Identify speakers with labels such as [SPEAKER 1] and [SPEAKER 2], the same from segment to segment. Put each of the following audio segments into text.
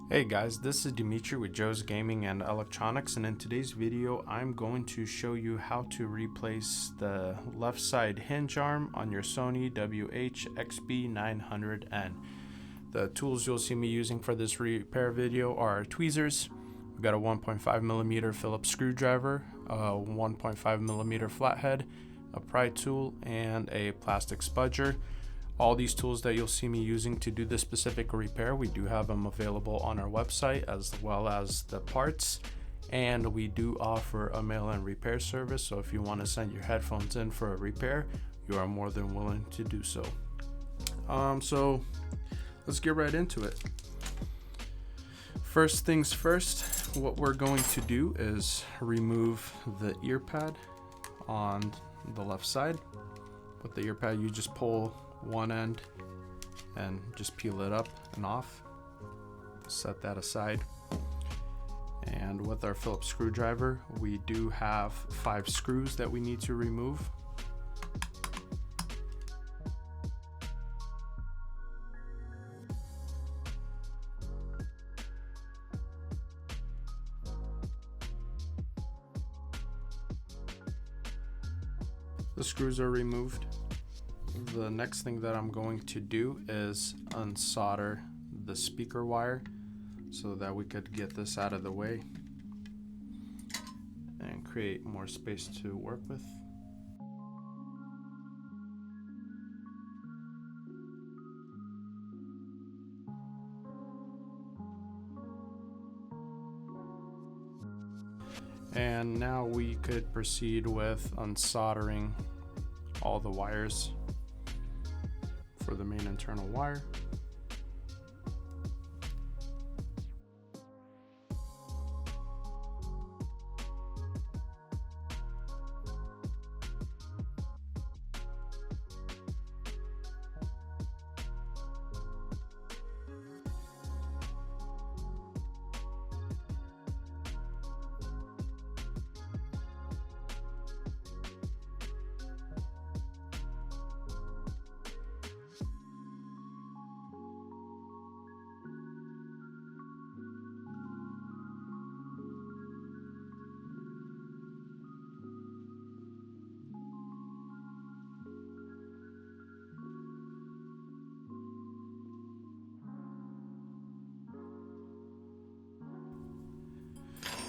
[SPEAKER 1] Hey guys, this is Dimitri with Joe's Gaming and Electronics, and in today's video I'm going to show you how to replace the left side hinge arm on your Sony WH-XB900N. The tools you'll see me using for this repair video are tweezers. We've got a 1.5mm Phillips screwdriver, a 1.5mm flathead, a pry tool, and a plastic spudger. All these tools that you'll see me using to do this specific repair, we do have them available on our website, as well as the parts, and we do offer a mail-in repair service. So if you want to send your headphones in for a repair, you are more than willing to do so. So let's get right into it. First things first, what we're going to do is remove the ear pad on the left side. With the ear pad, you just pull one end and just peel it up and off. Set that aside. And with our Phillips screwdriver, we do have 5 screws that we need to remove. The screws are removed. The next thing that I'm going to do is unsolder the speaker wire so that we could get this out of the way and create more space to work with. And now we could proceed with unsoldering all the wires for the main internal wire.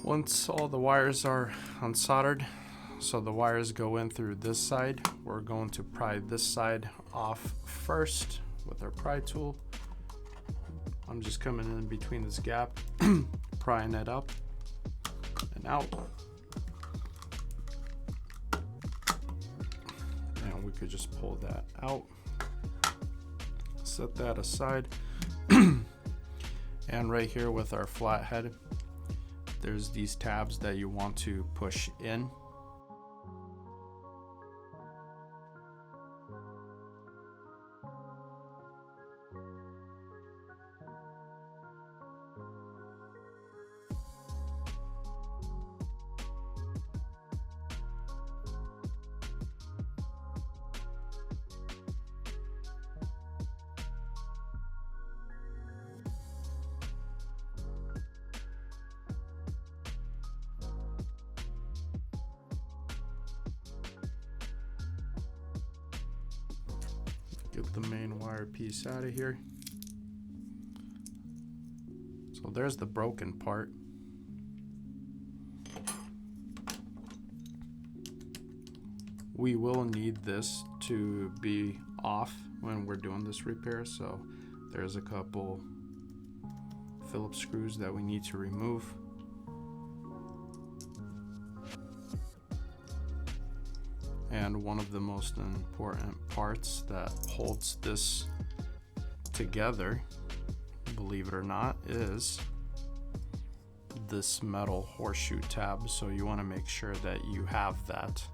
[SPEAKER 1] Once all the wires are unsoldered, so the wires go in through this side, we're going to pry this side off first with our pry tool. I'm just coming in between this gap, prying it up and out. And we could just pull that out, set that aside. And right here with our flathead, there's these tabs that you want to push in. Get the main wire piece out of here. So there's the broken part. We will need this to be off when we're doing this repair, so there's a couple Phillips screws that we need to remove. And one of the most important parts that holds this together, believe it or not, is this metal horseshoe tab. So you want to make sure that you have that.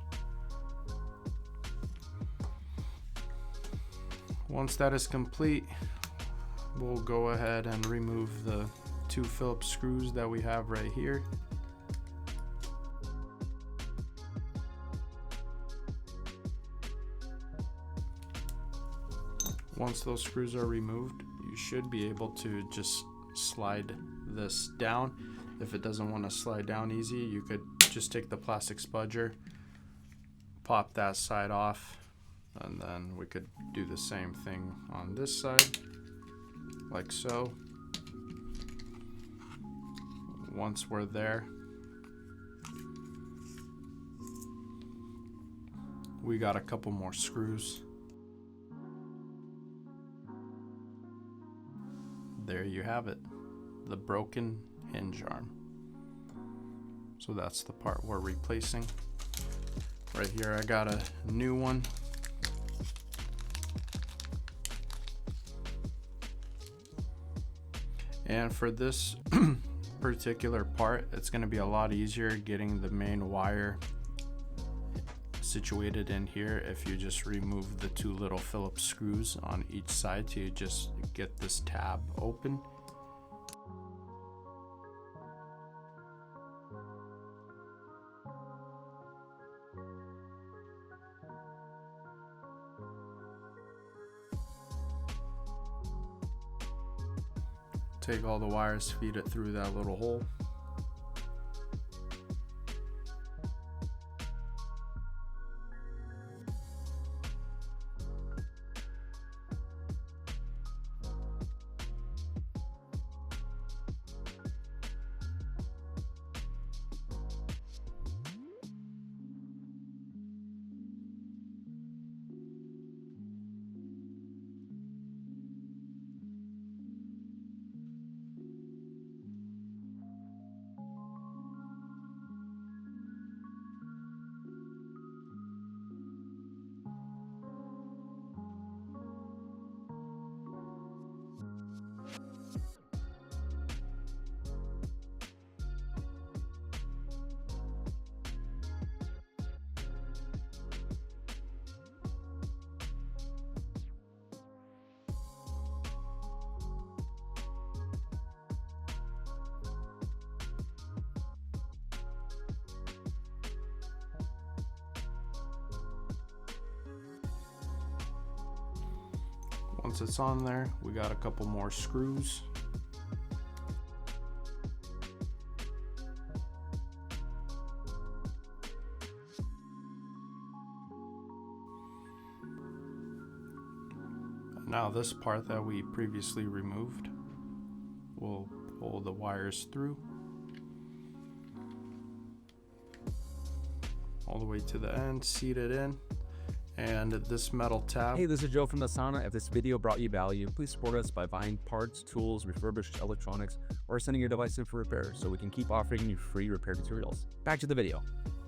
[SPEAKER 1] Once that is complete, we'll go ahead and remove the 2 Phillips screws that we have right here. Once those screws are removed, you should be able to just slide this down. If it doesn't want to slide down easy, you could just take the plastic spudger, pop that side off, and then we could do the same thing on this side, like so. Once we're there, we got a couple more screws. There you have it, the broken hinge arm. So that's the part we're replacing. Right here I got a new one. And for this particular part, it's going to be a lot easier getting the main wire situated in here if you just remove the two little Phillips screws on each side to just get this tab open. Take all the wires, feed it through that little hole. Once it's on there, we got a couple more screws. Now this part that we previously removed, we'll pull the wires through all the way to the end, seat it in. And this metal tab.
[SPEAKER 2] Hey, this is Joe from the Sauna. If this video brought you value, please support us by buying parts, tools, refurbished electronics, or sending your device in for repair so we can keep offering you free repair tutorials. Back to the video.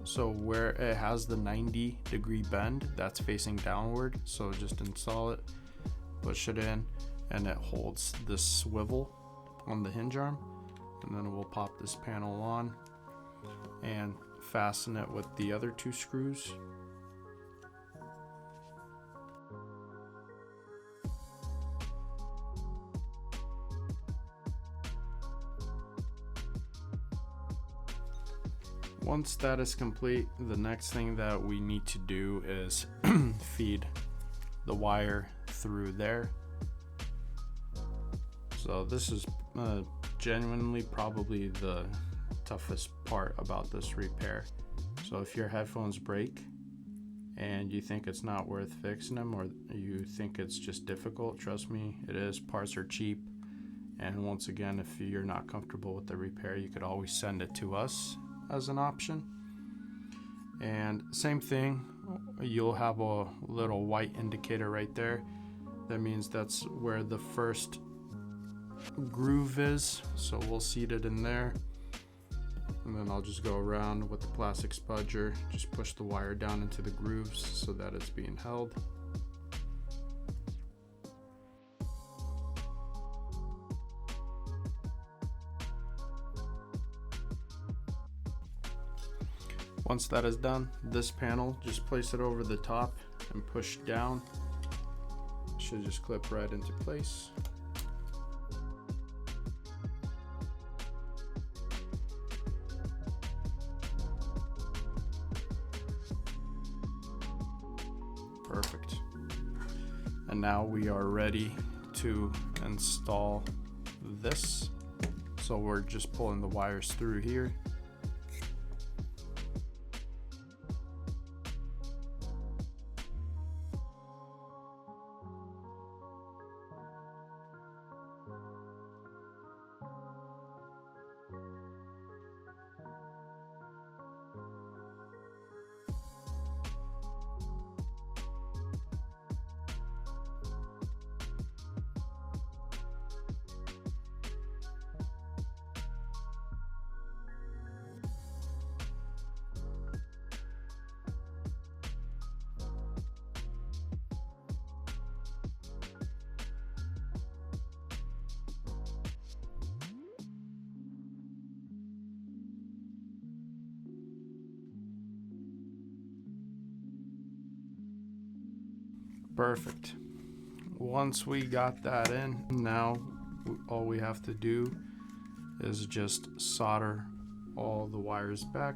[SPEAKER 1] So where it has the 90-degree bend, that's facing downward. So just install it, push it in, and it holds this swivel on the hinge arm. And then we'll pop this panel on and fasten it with the other two screws. Once that is complete, the next thing that we need to do is feed the wire through there. So this is genuinely probably the toughest part about this repair. So if your headphones break and you think it's not worth fixing them, or you think it's just difficult, trust me, it is. Parts are cheap. And once again, if you're not comfortable with the repair, you could always send it to us as an option. And same thing, you'll have a little white indicator right there. That means that's where the first groove is. So we'll seat it in there. And then I'll just go around with the plastic spudger, just push the wire down into the grooves so that it's being held. Once that is done, this panel, just place it over the top and push down. It should just clip right into place. Perfect. And now we are ready to install this. So we're just pulling the wires through here. Perfect. Once we got that in, now all we have to do is just solder all the wires back.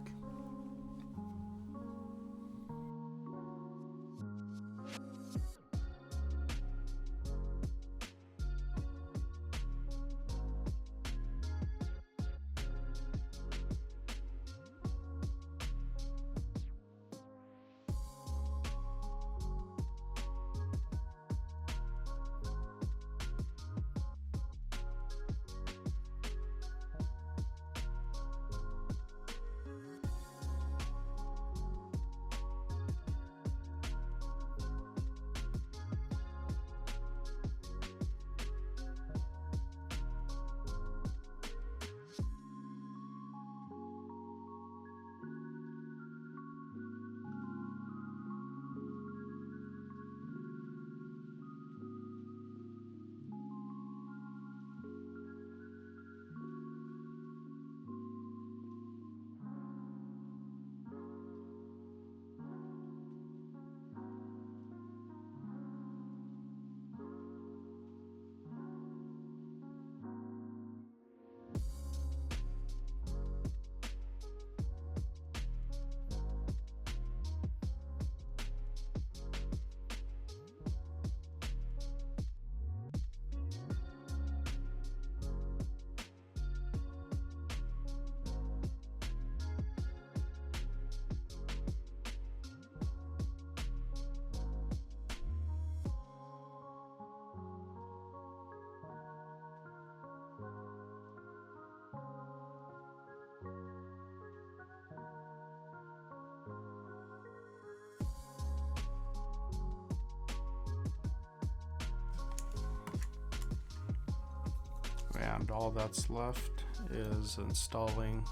[SPEAKER 1] And all that's left is installing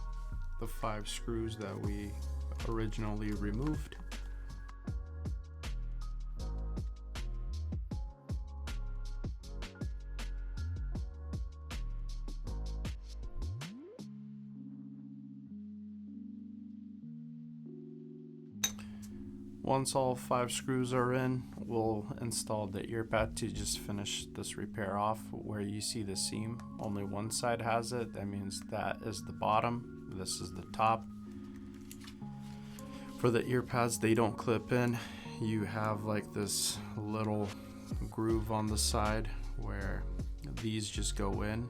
[SPEAKER 1] the 5 screws that we originally removed. Once all 5 screws are in, we'll install the ear pad to just finish this repair off. Where you see the seam, only one side has it. That means that is the bottom, this is the top. For the ear pads, they don't clip in. You have like this little groove on the side where these just go in,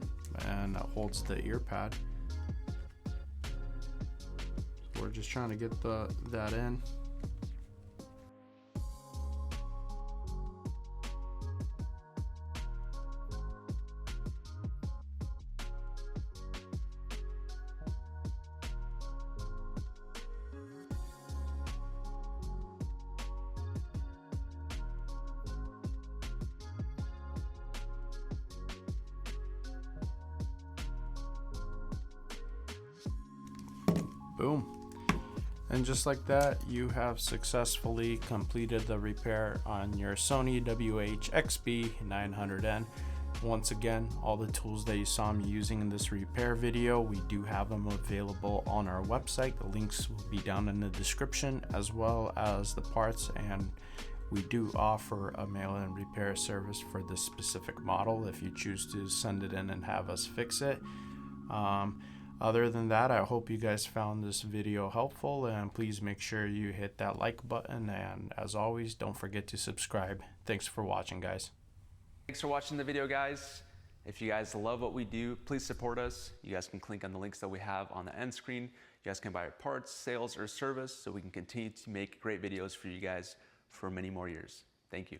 [SPEAKER 1] and that holds the ear pad. So we're just trying to get that in. Boom. And just like that, you have successfully completed the repair on your Sony WH-XB900N. Once again, all the tools that you saw me using in this repair video, we do have them available on our website. The links will be down in the description, as well as the parts, and we do offer a mail-in repair service for this specific model if you choose to send it in and have us fix it. Other than that, I hope you guys found this video helpful, and please make sure you hit that like button, and as always, don't forget to subscribe. Thanks for watching, guys.
[SPEAKER 3] Thanks for watching the video, guys.
[SPEAKER 2] If you guys love what we do, please support us. You guys can click on the links that we have on the end screen. You guys can buy our parts, sales, or service so we can continue to make great videos for you guys for many more years. Thank you.